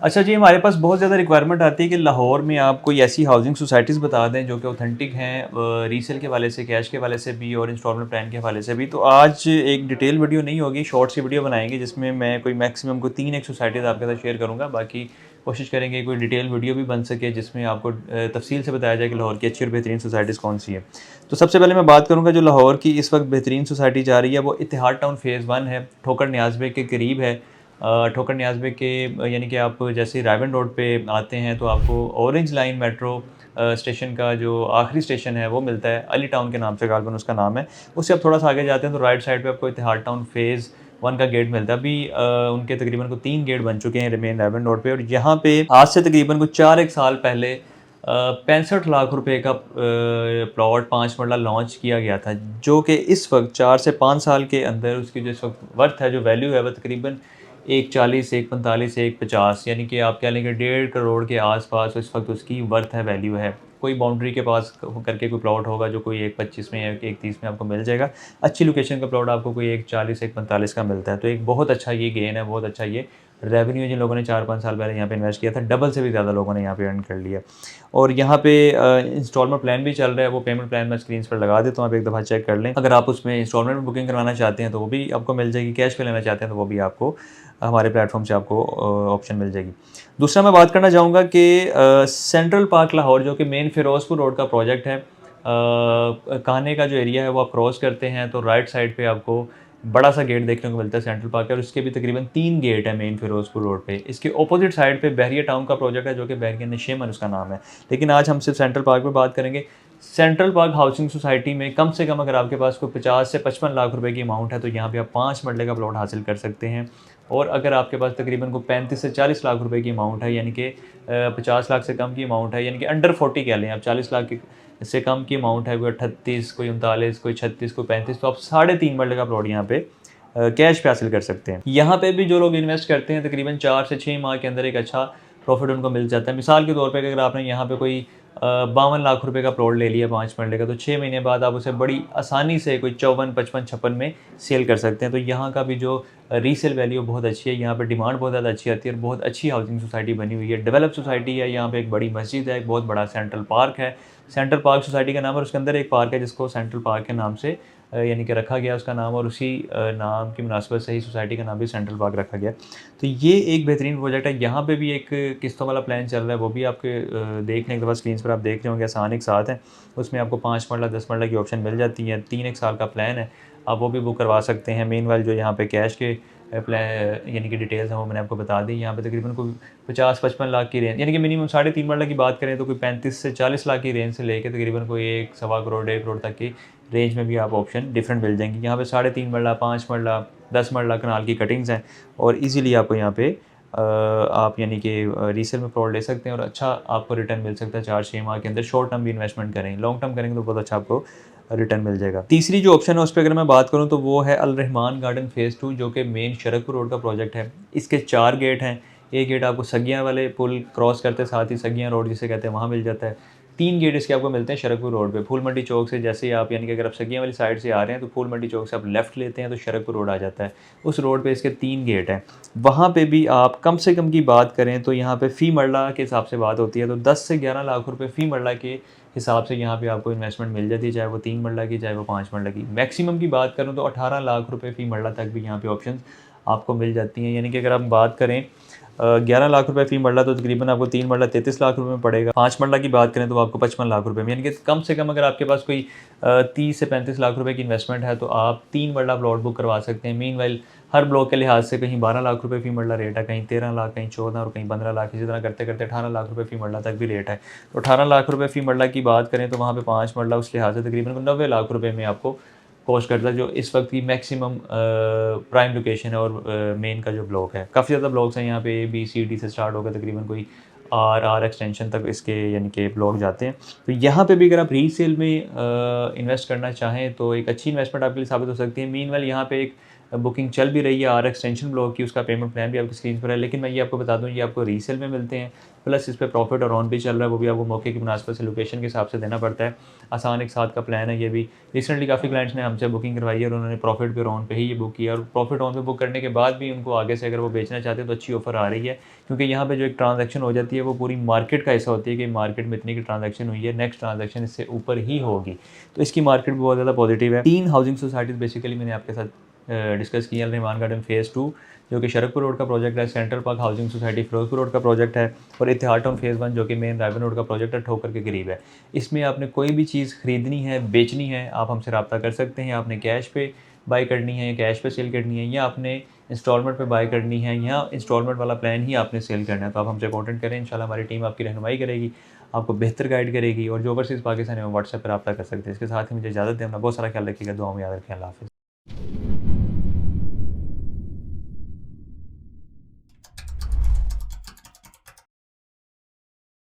अच्छा जी, हमारे पास बहुत ज़्यादा रिक्वायरमेंट आती है कि लाहौर में आप कोई ऐसी हाउसिंग सोसाइटीज़ बता दें जो कि ऑथेंटिक हैं, रीसेल के हवाले से, कैश के हवाले से भी और इंस्टॉलमेंट प्लान के हवाले से भी। तो आज एक डिटेल वीडियो नहीं होगी, शॉर्ट सी वीडियो बनाएंगे जिसमें मैं कोई मैक्सिमम को 3 एक सोसाइटीज़ आपके साथ शेयर करूँगा। बाकी कोशिश करेंगे कोई डिटेल वीडियो भी बन सके जिसमें आपको तफसील से बताया जाए कि लाहौर की अच्छी और बेहतरीन सोसाइटीज़ कौन सी है। तो सबसे पहले मैं बात करूँगा जो लाहौर की इस वक्त बेहतरीन सोसाइटी जा रही है वो इतिहाद टाउन फ़ेज़ 1 है, ठोकर न्याज़ बेग के करीब है। ठोकर न्याज़ बेग के यानी कि आप जैसे रायबन रोड पे आते हैं तो आपको ऑरेंज लाइन मेट्रो स्टेशन का जो आखिरी स्टेशन है वो मिलता है, अली टाउन के नाम से गालबन उसका नाम है। उससे आप थोड़ा सा आगे जाते हैं तो राइट साइड पे आपको इतिहाद टाउन फ़ेज़ 1 का गेट मिलता है। अभी उनके तकरीबन को 3 गेट बन चुके हैं रिमेन रायबन रोड पे, और यहाँ पे आज से तकरीबन को 4 एक साल पहले 65 लाख रुपए का प्लॉट 5 मरला लॉन्च किया गया था, जो कि इस वक्त 4 से 5 साल के अंदर उसकी जो इस वक्त वर्थ है, जो वैल्यू है, वह तकरीबन 140, 145, 150 यानी कि आप कह लेंगे 1.5 करोड़ के आसपास इस वक्त उसकी वर्थ है, वैल्यू है। कोई बाउंड्री के पास करके कोई प्लॉट होगा जो कोई 1.25 में या 1.30 में आपको मिल जाएगा। अच्छी लोकेशन का प्लॉट आपको कोई 1.40, 1.45 का मिलता है। तो एक बहुत अच्छा ये गेन है, बहुत अच्छा ये रेवेन्यू है जिन लोगों ने 4-5 साल पहले यहाँ पे इन्वेस्ट किया था, डबल से भी ज़्यादा लोगों ने यहाँ पे अर्न कर लिया। और यहाँ पे इंस्टॉलमेंट प्लान भी चल रहा है, वो पेमेंट प्लान मैं स्क्रीन पर लगा देता हूँ, आप एक दफ़ा चेक कर लें। अगर आप उसमें इंस्टॉलमेंट में बुकिंग करवाना चाहते हैं तो वो भी आपको मिल जाएगी, कैश पे लेना चाहते हैं तो वो भी आपको हमारे प्लेटफॉर्म से आपको ऑप्शन मिल जाएगी। दूसरा मैं बात करना चाहूँगा कि सेंट्रल पार्क लाहौर जो कि मेन फिरोज़पुर रोड का प्रोजेक्ट है, कान्हे का जो एरिया है वो आप क्रॉस करते हैं तो राइट साइड पे आपको बड़ा सा गेट देखने को मिलता है सेंट्रल पार्क का, और उसके भी तकरीबन 3 गेट है मेन फिरोज़पुर रोड पे। इसके ऑपोजिट साइड पे बहरिया टाउन का प्रोजेक्ट है जो कि बहरिया नशेमन उसका नाम है, लेकिन आज हम सिर्फ सेंट्रल पार्क पे बात करेंगे। सेंट्रल पार्क हाउसिंग सोसाइटी में कम से कम अगर आपके पास कोई 50 से 55 लाख रुपए की अमाउंट है तो यहाँ पे आप 5 मरले का प्लॉट हासिल कर सकते हैं। और अगर आपके पास तकरीबन को 35 से 40 लाख रुपए की अमाउंट है, यानी कि 50 लाख से कम की अमाउंट है, यानी कि अंडर 40 कह लें आप, 40 लाख की से कम की अमाउंट है, कोई 38, कोई 39, कोई 36, कोई 35, तो आप 3.5 मरले का प्लॉट यहाँ पे कैश पे हासिल कर सकते हैं। यहाँ पे भी जो लोग इन्वेस्ट करते हैं तकरीबन 4 से 6 माह के अंदर एक अच्छा प्रॉफिट उनको मिल जाता है। मिसाल के तौर पे अगर आपने यहाँ पे कोई 52 लाख रुपए का प्लॉट ले लिया 5 मरले का, तो 6 महीने बाद आप उसे बड़ी आसानी से कोई 54, 55, 56 में सेल कर सकते हैं। तो यहाँ का भी जो रीसेल वैल्यू बहुत अच्छी है, यहाँ पे डिमांड बहुत ज़्यादा अच्छी आती है और बहुत अच्छी हाउसिंग सोसाइटी बनी हुई है, डेवलप सोसाइटी है। यहाँ पे एक बड़ी मस्जिद है, एक बहुत बड़ा सेंट्रल पार्क है, सेंट्रल पार्क सोसाइटी का नाम है, और उसके अंदर एक पार्क है जिसको सेंट्रल पार्क के नाम से यानी कि रखा गया उसका नाम, और उसी नाम की मुनासिबत से ही सोसाइटी का नाम भी सेंट्रल पार्क रखा गया। तो ये एक बेहतरीन प्रोजेक्ट है। यहाँ पे भी एक किस्तों वाला प्लान चल रहा है, वो भी आपके देख लें एक दफ़ा स्क्रीन पर, आप देख रहे होंगे आसान एक साथ है। उसमें आपको 5 मरला 10 मरला की ऑप्शन मिल जाती है, 3 एक साल का प्लान है, आप वो भी बुक करवा सकते हैं। मेनवाइल जो यहाँ पे कैश के प्लान यानी कि डिटेल्स हैं वो मैंने आपको बता दी। यहाँ पे तकरीबन कोई 50-55 लाख की रेंज, यानी कि मिनिमम 3.5 मरला की बात करें तो कोई 35 से 40 लाख की रेंज से लेकर तकरीबन कोई 1 सवा करोड़ 1.5 करोड़ तक की रेंज में भी आप ऑप्शन डिफरेंट मिल जाएंगी। यहाँ पे 3.5 मरला, 5 मरला, 10 मरला कनाल की कटिंग्स हैं, और इजीली आपको यहाँ पे आप यानी कि रीसेल में प्लॉट ले सकते हैं और अच्छा आपको रिटर्न मिल सकता है 4-6 माह के अंदर। शॉर्ट टर्म भी इन्वेस्टमेंट करें, लॉन्ग टर्म करेंगे तो बहुत अच्छा आपको रिटर्न मिल जाएगा। तीसरी जो ऑप्शन है उस पर अगर मैं बात करूँ तो वो है अल रहमान गार्डन फ़ेज़ 2 जो कि मेन शरकपुर रोड का प्रोजेक्ट है। इसके 4 गेट हैं, एक गेट आपको सगियाँ वाले पुल क्रॉस करते साथ ही सगियाँ रोड जिसे कहते हैं वहाँ मिल जाता है। 3 गेट इसके आपको मिलते हैं शरकपुर रोड पे, फूल मंडी चौक से जैसे ही आप यानी कि अगर आप सगियाँ वाली साइड से आ रहे हैं तो फूल मंडी चौक से आप लेफ़्ट लेते हैं तो शरकपुर रोड आ जाता है। उस रोड पे इसके 3 गेट हैं। वहाँ पे भी आप कम से कम की बात करें तो यहाँ पे फ़ी मरला के हिसाब से बात होती है तो 10 से 11 लाख रुपए फ़ी मरला के हिसाब से यहाँ पे आपको इन्वेस्टमेंट मिल जाती है, चाहे वो 3 मरला की, चाहे वो 5 मरला की। मैक्सिमम की बात करूँ तो 18 लाख रुपए फ़ी मरला तक भी यहाँ पे ऑप्शंस आपको मिल जाती हैं। यानी कि अगर हम बात करें 11 लाख रुपए फ़ी मरला तो तकरीबन आपको 3 मरला 33 लाख रुपए में पड़ेगा। 5 मरला की बात करें तो आपको 55 लाख रुपए में, यानी कि कम से कम अगर आपके पास कोई 30 से 35 लाख रुपए की इन्वेस्टमेंट है तो आप 3 मरला प्लॉट बुक करवा सकते हैं। मीनवाइल हर ब्लॉक के लिहाज से कहीं 12 लाख रुपए फ़ी मरला रेट है, कहीं 13 लाख, कहीं 14 और कहीं 15 लाख, इसी तरह करते करते 18 लाख रुपए फ़ी मरला तक भी रेट है। तो 18 लाख रुपए फ़ी मरला की बात करें तो वहाँ पे 5 मरला उस लिहाज से तकरीबन 90 लाख रुपए में आपको कॉस्ट करता है, जो इस वक्त की मैक्सिमम प्राइम लोकेशन है और मेन का जो ब्लॉक है। काफ़ी ज़्यादा ब्लॉक्स हैं यहाँ पे, A B C D से स्टार्ट होकर तकरीबन कोई R एक्सटेंशन तक इसके यानी कि ब्लॉक जाते हैं। तो यहाँ पे भी अगर आप रीसेल में इन्वेस्ट करना चाहें तो एक अच्छी इन्वेस्टमेंट आपके लिए साबित हो सकती है। मीनवाइल यहाँ पे एक बुकिंग चल भी रही है आर एक्सटेंशन ब्लॉक की, उसका पेमेंट प्लान भी आपकी स्क्रीन पर है। लेकिन मैं ये आपको बता दूँ, ये आपको रीसेल में मिलते हैं, प्लस इस पे प्रॉफिट और ऑन भी चल रहा है, वो भी आपको मौके की मुनासिबत से लोकेशन के हिसाब से देना पड़ता है। आसान एक साथ का प्लान है ये भी। रिसेंटली काफ़ी क्लाइंट्स ने हमसे बुकिंग करवाई है और उन्होंने प्रॉफिट पे और ऑन पे ही ये बुक किया, और प्रॉफिट ऑन पे बुक करने के बाद भी उनको आगे से अगर वो बेचना चाहते हैं तो अच्छी ऑफ़र आ रही है, क्योंकि यहाँ पे जो एक ट्रांजैक्शन हो जाती है वो पूरी मार्केट का हिस्सा होती है कि मार्केट में इतनी की ट्रांजैक्शन हुई है, नेक्स्ट ट्रांजैक्शन इससे ऊपर ही होगी। तो इसकी मार्केट भी बहुत ज़्यादा पॉजिटिव है। 3 हाउसिंग सोसाइटीज़ बेसिकली मैंने आपके साथ डिस्कस किया। रहमान गार्डन फ़ेज़ 2 जो कि शरकपुर रोड का प्रोजेक्ट है, central park housing society Ferozepur road का प्रोजेक्ट है, और इतिहाद टाउन फ़ेज़ 1 जो कि मेन रायवन रोड का प्रोजेक्ट है, ठोकर के करीब है। इसमें आपने कोई भी चीज़ ख़रीदनी है, बेचनी है, आप हमसे रब्ता कर सकते हैं। आपने कैश पे बाय करनी है, कैश पे सेल करनी है, या आपने इंस्टॉलमेंट पे बाय करनी है, या इंस्टॉलमेंट वाला प्लान ही आपने सेल करना है, तो आप हमसे कॉन्टैक्ट करें। इंशाल्लाह हमारी टीम आपकी रहनुमाई करेगी, आपको बेहतर गाइड करेगी, और जो ओवरसीज़ पाकिस्तान है वो व्हाट्सएप पर रब्ता कर सकते हैं। इसके साथ ही मुझे इजाज़त दें। अपना बहुत सारा ख्याल रखिएगा, दुआ में याद रखें। अल्लाह हाफ़िज़।